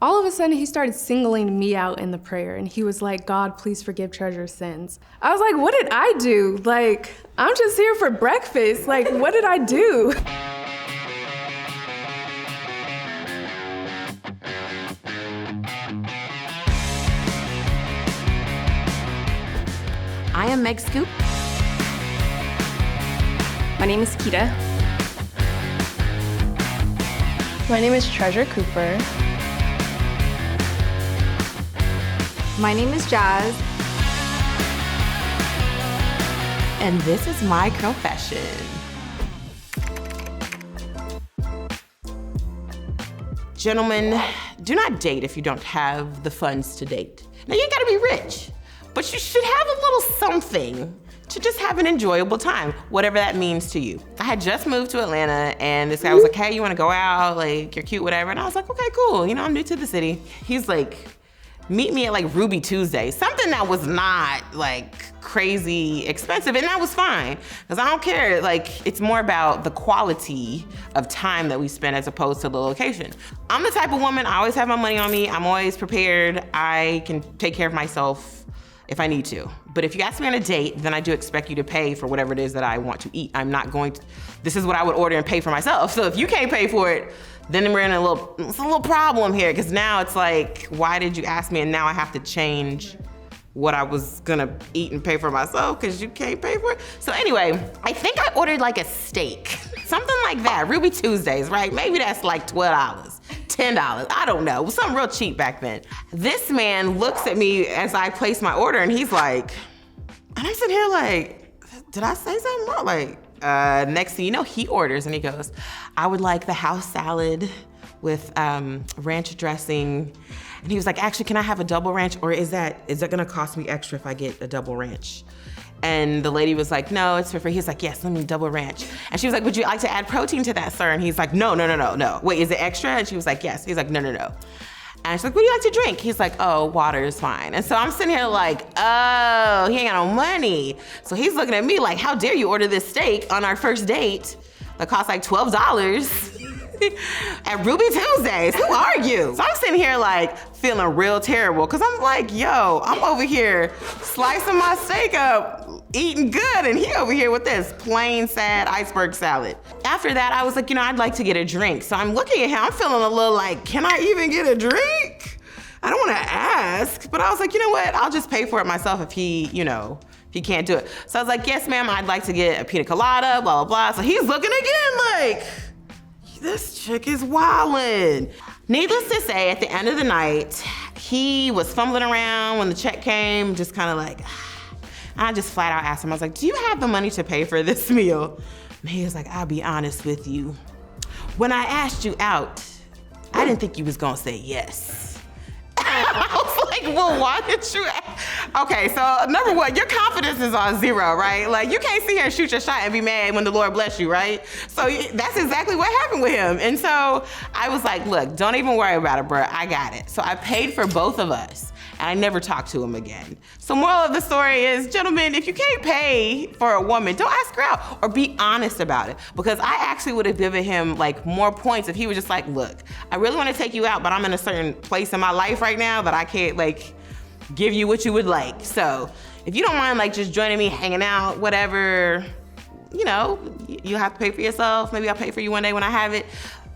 All of a sudden, he started singling me out in the prayer, and he was like, God, please forgive Treasure's sins. I was like, what did I do? Like, I'm just here for breakfast. Like, what did I do? I am Meg Scoop. My name is Keeta. My name is Treasure Cooper. My name is Jazz. And this is my Curlfession. Gentlemen, do not date if you don't have the funds to date. Now, you ain't gotta be rich, but you should have a little something to just have an enjoyable time, whatever that means to you. I had just moved to Atlanta, and this guy was like, hey, you wanna go out? Like, you're cute, whatever. And I was like, okay, cool. You know, I'm new to the city. He's like, meet me at like Ruby Tuesday, something that was not like crazy expensive, and that was fine, because I don't care. Like, it's more about the quality of time that we spend as opposed to the location. I'm the type of woman, I always have my money on me, I'm always prepared, I can take care of myself if I need to. But if you ask me on a date, then I do expect you to pay for whatever it is that I want to eat. I'm not going to, this is what I would order and pay for myself. So if you can't pay for it, then we're in it's a little problem here, because now it's like, why did you ask me? And now I have to change what I was gonna eat and pay for myself because you can't pay for it. So anyway, I think I ordered like a steak, something like that, Ruby Tuesdays, right? Maybe that's like $12, $10, I don't know. It was something real cheap back then. This man looks at me as I place my order, and he's like, and I'm sitting here like, did I say something wrong? Like, next thing you know, he orders and he goes, I would like the house salad with ranch dressing. And he was like, actually, can I have a double ranch? Or is that gonna cost me extra if I get a double ranch? And the lady was like, no, it's for free. He's like, yes, let me double ranch. And she was like, would you like to add protein to that, sir? And he's like, no. Wait, is it extra? And she was like, yes. He's like, no. And she's like, what do you like to drink? He's like, oh, water is fine. And so I'm sitting here like, oh, he ain't got no money. So he's looking at me like, how dare you order this steak on our first date that costs like $12 at Ruby Tuesdays? Who are you? So I'm sitting here like feeling real terrible, because I'm like, yo, I'm over here slicing my steak up, eating good, and he over here with this plain, sad iceberg salad. After that, I was like, I'd like to get a drink. So I'm looking at him, I'm feeling a little like, can I even get a drink? I don't wanna ask, but I was like, you know what? I'll just pay for it myself if he can't do it. So I was like, yes, ma'am, I'd like to get a pina colada, blah, blah, blah. So he's looking again like, this chick is wildin'. Needless to say, at the end of the night, he was fumbling around when the check came, just kind of like, I just flat out asked him, I was like, do you have the money to pay for this meal? And he was like, I'll be honest with you. When I asked you out, I didn't think you was gonna say yes. I was like, well, why did you ask? Okay, so number one, your confidence is on zero, right? Like, you can't sit here and shoot your shot and be mad when the Lord bless you, right? So that's exactly what happened with him. And so I was like, look, don't even worry about it, bro. I got it. So I paid for both of us, and I never talked to him again. So moral of the story is, gentlemen, if you can't pay for a woman, don't ask her out, or be honest about it. Because I actually would have given him like more points if he was just like, look, I really want to take you out, but I'm in a certain place in my life right now that I can't like give you what you would like. So if you don't mind like just joining me, hanging out, whatever, you have to pay for yourself. Maybe I'll pay for you one day when I have it.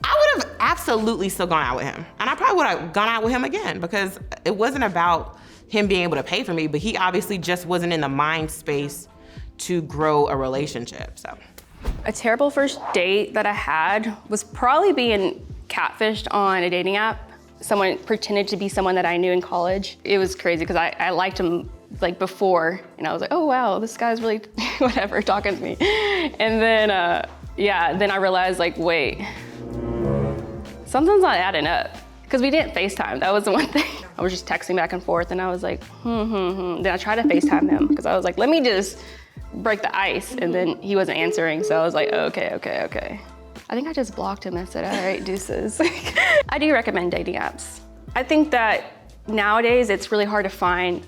I would have absolutely still gone out with him. And I probably would have gone out with him again, because it wasn't about him being able to pay for me, but he obviously just wasn't in the mind space to grow a relationship, so. A terrible first date that I had was probably being catfished on a dating app. Someone pretended to be someone that I knew in college. It was crazy, because I liked him like before, and I was like, oh wow, this guy's really whatever, talking to me. And then, then I realized like, wait, something's not adding up. Because we didn't FaceTime, that was the one thing. I was just texting back and forth, and I was like, Then I tried to FaceTime him, because I was like, let me just break the ice, and then he wasn't answering, so I was like, okay. I think I just blocked him and said, all right, deuces. I do recommend dating apps. I think that nowadays it's really hard to find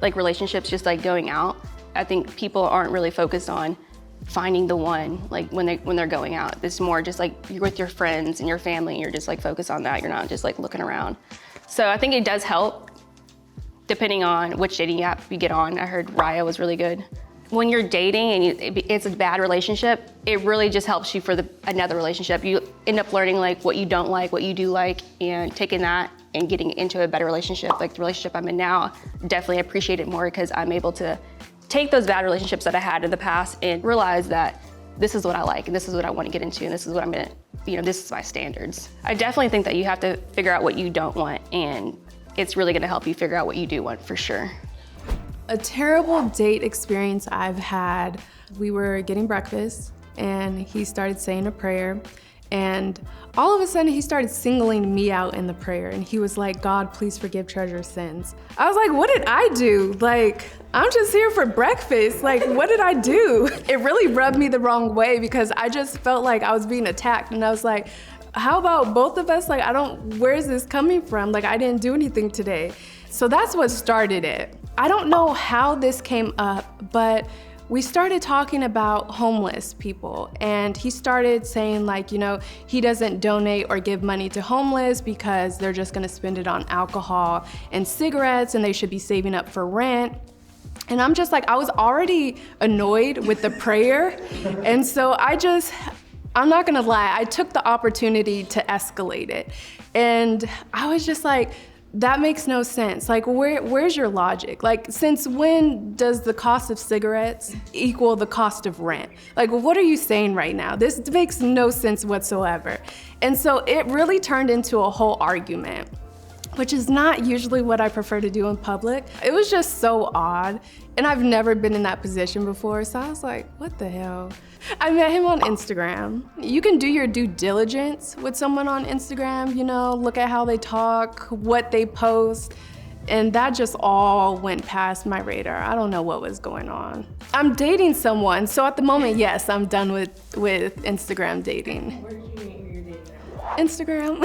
like relationships just like going out. I think people aren't really focused on finding the one, like when they're going out. It's more just like you're with your friends and your family, and you're just like focused on that. You're not just like looking around. So I think it does help depending on which dating app you get on. I heard Raya was really good. When you're dating and it's a bad relationship, it really just helps you for another relationship. You end up learning like what you don't like, what you do like, and taking that and getting into a better relationship. Like the relationship I'm in now, definitely appreciate it more because I'm able to take those bad relationships that I had in the past and realize that this is what I like and this is what I want to get into and this is what I'm gonna, this is my standards. I definitely think that you have to figure out what you don't want, and it's really gonna help you figure out what you do want for sure. A terrible date experience I've had, we were getting breakfast and he started saying a prayer, and all of a sudden he started singling me out in the prayer, and he was like, God, please forgive Treasure's sins. I was like, what did I do? Like, I'm just here for breakfast. Like, what did I do? It really rubbed me the wrong way because I just felt like I was being attacked, and I was like, how about both of us? Like, where is this coming from? Like, I didn't do anything today. So that's what started it. I don't know how this came up, but we started talking about homeless people, and he started saying like, he doesn't donate or give money to homeless because they're just gonna spend it on alcohol and cigarettes and they should be saving up for rent. And I'm just like, I was already annoyed with the prayer. And so I'm not gonna lie, I took the opportunity to escalate it. And I was just like, that makes no sense. Like, where's your logic? Like, since when does the cost of cigarettes equal the cost of rent? Like, what are you saying right now? This makes no sense whatsoever. And so it really turned into a whole argument, which is not usually what I prefer to do in public. It was just so odd, and I've never been in that position before, so I was like, what the hell? I met him on Instagram. You can do your due diligence with someone on Instagram, look at how they talk, what they post, and that just all went past my radar. I don't know what was going on. I'm dating someone, so at the moment, yes, I'm done with Instagram dating. Where did you meet who you're dating now? Instagram.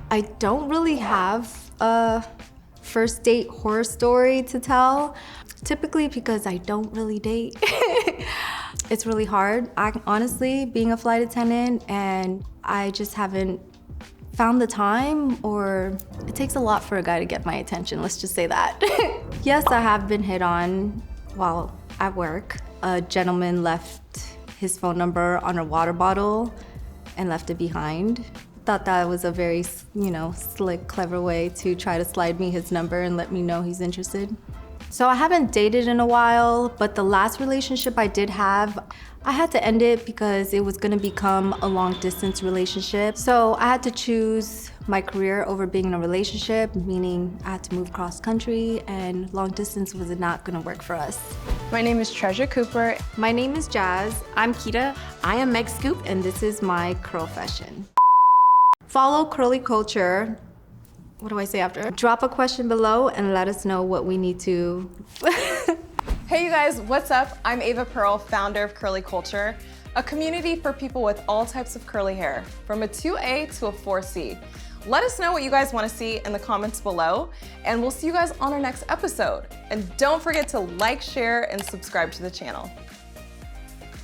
I don't really have a first date horror story to tell, typically because I don't really date. It's really hard, honestly, being a flight attendant, and I just haven't found the time, or it takes a lot for a guy to get my attention, let's just say that. Yes, I have been hit on while at work. A gentleman left his phone number on a water bottle and left it behind. Thought that was a very, slick, clever way to try to slide me his number and let me know he's interested. So I haven't dated in a while, but the last relationship I did have, I had to end it because it was gonna become a long distance relationship. So I had to choose my career over being in a relationship, meaning I had to move cross country, and long distance was not gonna work for us. My name is Treasure Cooper. My name is Jazz. I'm Keeta. I am Meg Scoop. And this is my Curlfession. Follow Curly Culture. What do I say after? Drop a question below and let us know what we need to. Hey you guys, what's up? I'm Ava Pearl, founder of Curly Culture, a community for people with all types of curly hair, from a 2A to a 4C. Let us know what you guys want to see in the comments below, and we'll see you guys on our next episode. And don't forget to like, share, and subscribe to the channel.